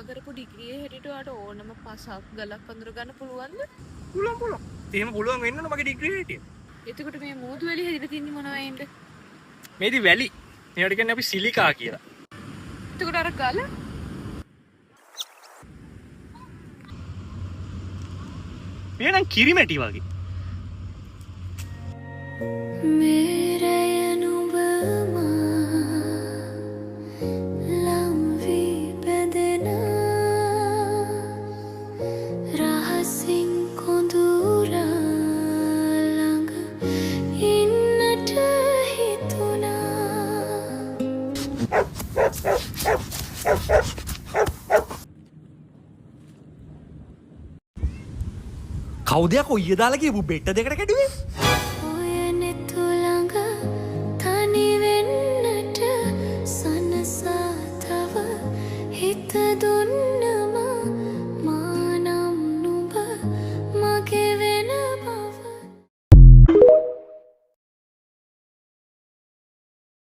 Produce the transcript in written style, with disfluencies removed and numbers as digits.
කරපු ඩිග්‍රියේ හැටියට ඔයාට ඕනම පසක් ගලක් අඳුර ගන්න පුළුවන්ද? පුළුවන්. එහෙම පුළුවන් වෙන්න ඕන මගේ ඩිග්‍රී හැටියට. එතකොට මේ මූදු වැලි හැදිලා තින්නේ මොන වයින්ද? මේදි වැලි. මේවට කියන්නේ අපි සිලිකා කියලා. එතකොට අර ගල මේනම් කිරිමැටි වගේ. කවුද යකෝ ඊය දාලා කියපු බෙට්ට දෙකට කැඩුවේ?